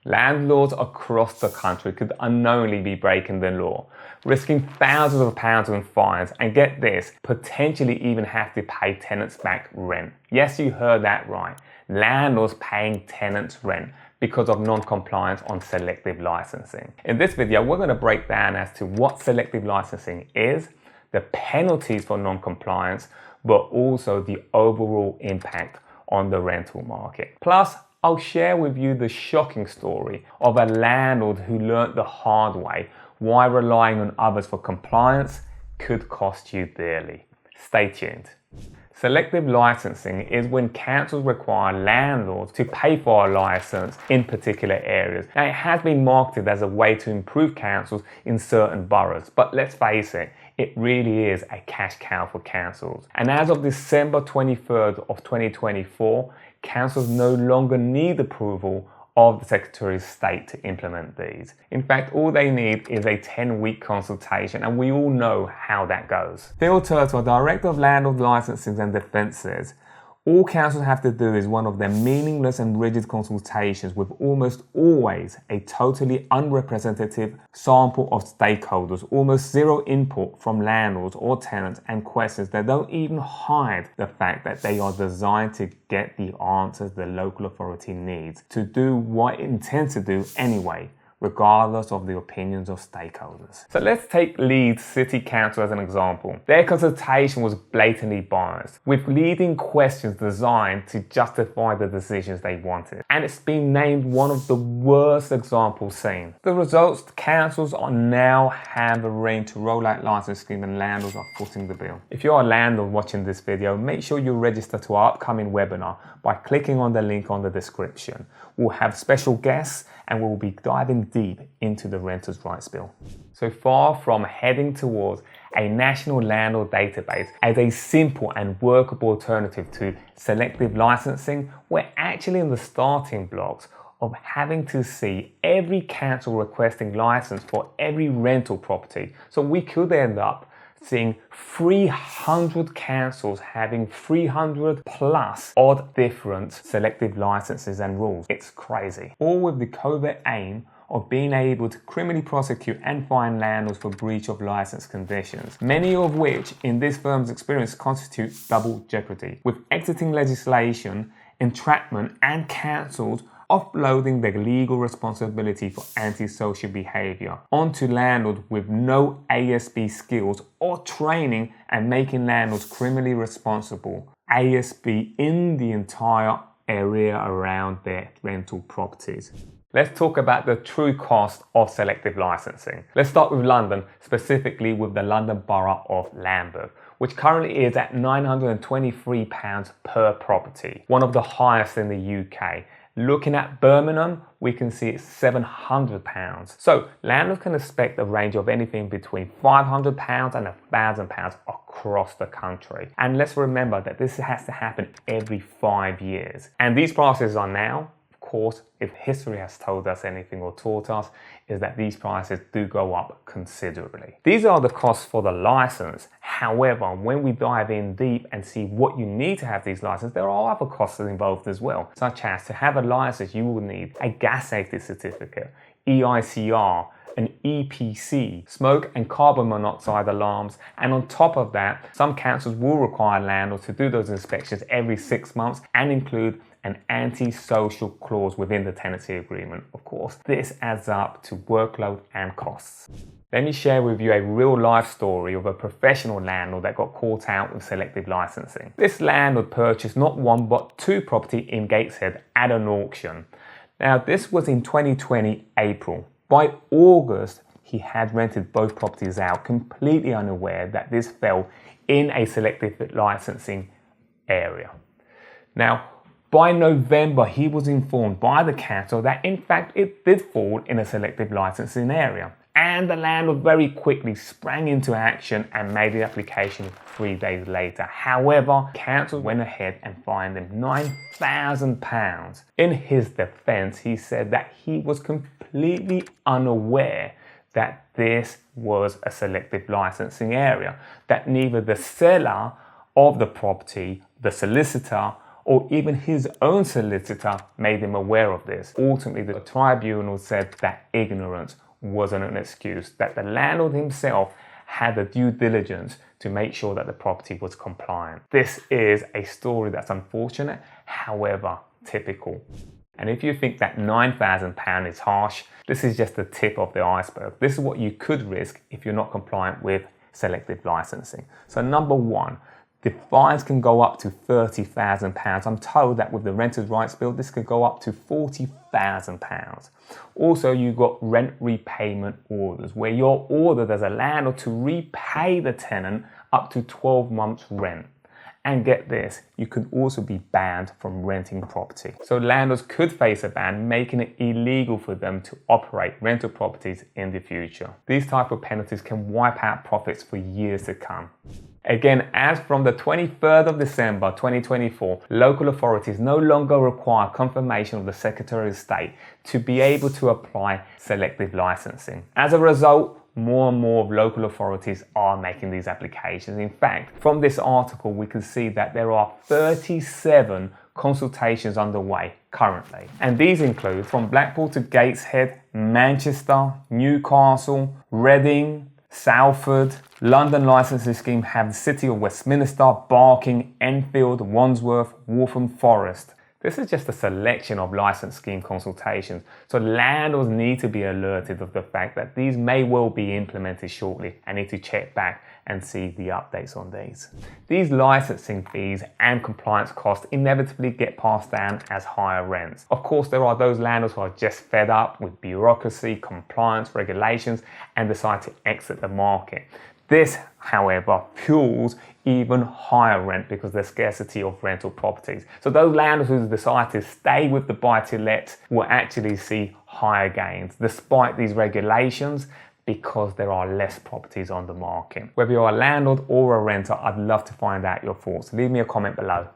Landlords across the country could unknowingly be breaking the law, risking thousands of pounds in fines, and get this, potentially even have to pay tenants back rent. Yes, you heard that right. Landlords paying tenants rent because of non-compliance on selective licensing. In this video, we're going to break down as to what selective licensing is, the penalties for non-compliance, but also the overall impact on the rental market. Plus, I'll share with you the shocking story of a landlord who learnt the hard way why relying on others for compliance could cost you dearly. Stay tuned. Selective licensing is when councils require landlords to pay for a license in particular areas. Now, it has been marketed as a way to improve councils in certain boroughs, but let's face it, it really is a cash cow for councils. And as of December 23rd of 2024, councils no longer need approval of the Secretary of State to implement these. In fact, all they need is a 10-week consultation, and we all know how that goes. Phil Turtle, Director of Landlord Licensing and Defence, says, all councils have to do is one of their meaningless and rigid consultations with almost always a totally unrepresentative sample of stakeholders, almost zero input from landlords or tenants, and questions that don't even hide the fact that they are designed to get the answers the local authority needs to do what it intends to do anyway, regardless of the opinions of stakeholders. So let's take Leeds City Council as an example. Their consultation was blatantly biased, with leading questions designed to justify the decisions they wanted. And it's been named one of the worst examples seen. The results, councils are now hammering to roll out license scheme and landlords are footing the bill. If you're a landlord watching this video, make sure you register to our upcoming webinar by clicking on the link on the description. We'll have special guests and we'll be diving deep into the Renters' Rights Bill. So far from heading towards a national landlord database as a simple and workable alternative to selective licensing, we're actually in the starting blocks of having to see every council requesting license for every rental property. So we could end up seeing 300 councils having 300 plus odd different selective licenses and rules. It's crazy. All with the covert aim of being able to criminally prosecute and fine landlords for breach of license conditions, many of which in this firm's experience constitute double jeopardy, with exiting legislation, entrapment and councils offloading their legal responsibility for antisocial behaviour onto landlords with no ASB skills or training and making landlords criminally responsible ASB in the entire area around their rental properties. Let's talk about the true cost of selective licensing. Let's start with London, specifically with the London Borough of Lambeth, which currently is at £923 per property, one of the highest in the UK. Looking at Birmingham, we can see it's £700. So landlords can expect a range of anything between £500 and £1,000 across the country. And let's remember that this has to happen every 5 years. And these prices are now, of course, if history has told us anything or taught us, is that these prices do go up considerably. These are the costs for the license. However, when we dive in deep and see what you need to have these licenses, there are other costs involved as well, such as to have a license, you will need a gas safety certificate, EICR, an EPC, smoke and carbon monoxide alarms, and on top of that, some councils will require landlords to do those inspections every 6 months and include an anti-social clause within the tenancy agreement. Of course, this adds up to workload and costs. Let me share with you a real life story of a professional landlord that got caught out with selective licensing. This landlord purchased not one but 2 properties in Gateshead at an auction. Now this was in 2020 April. By August, he had rented both properties out, completely unaware that this fell in a selective licensing area. Now, by November, he was informed by the council that in fact it did fall in a selective licensing area. And the landlord very quickly sprang into action and made the application 3 days later. However, council went ahead and fined him £9,000. In his defence, he said that he was completely unaware that this was a selective licensing area, that neither the seller of the property, the solicitor, or even his own solicitor made him aware of this. Ultimately, the tribunal said that ignorance wasn't an excuse, that the landlord himself had the due diligence to make sure that the property was compliant. This is a story that's unfortunate, however, typical. And if you think that £9,000 is harsh, this is just the tip of the iceberg. This is what you could risk if you're not compliant with selective licensing. So number one, the fines can go up to £30,000. I'm told that with the Renters' Rights Bill, this could go up to £40,000. Also, you've got rent repayment orders, where you're ordered as a landlord to repay the tenant up to 12 months rent. And get this, you could also be banned from renting property. So landlords could face a ban, making it illegal for them to operate rental properties in the future. These type of penalties can wipe out profits for years to come. Again, as from the 23rd of December 2024, local authorities no longer require confirmation of the Secretary of State to be able to apply selective licensing. As a result, more and more of local authorities are making these applications. In fact, from this article, we can see that there are 37 consultations underway currently. And these include from Blackpool to Gateshead, Manchester, Newcastle, Reading, Salford. London licensing scheme have the City of Westminster, Barking, Enfield, Wandsworth, Waltham Forest. This is just a selection of license scheme consultations, so landlords need to be alerted of the fact that these may well be implemented shortly and need to check back and see the updates on these. These licensing fees and compliance costs inevitably get passed down as higher rents. Of course, there are those landlords who are just fed up with bureaucracy, compliance, regulations, and decide to exit the market. This, however, fuels even higher rent because there's scarcity of rental properties. So those landlords who decide to stay with the buy-to-let will actually see higher gains despite these regulations, because there are less properties on the market. Whether you're a landlord or a renter, I'd love to find out your thoughts. Leave me a comment below.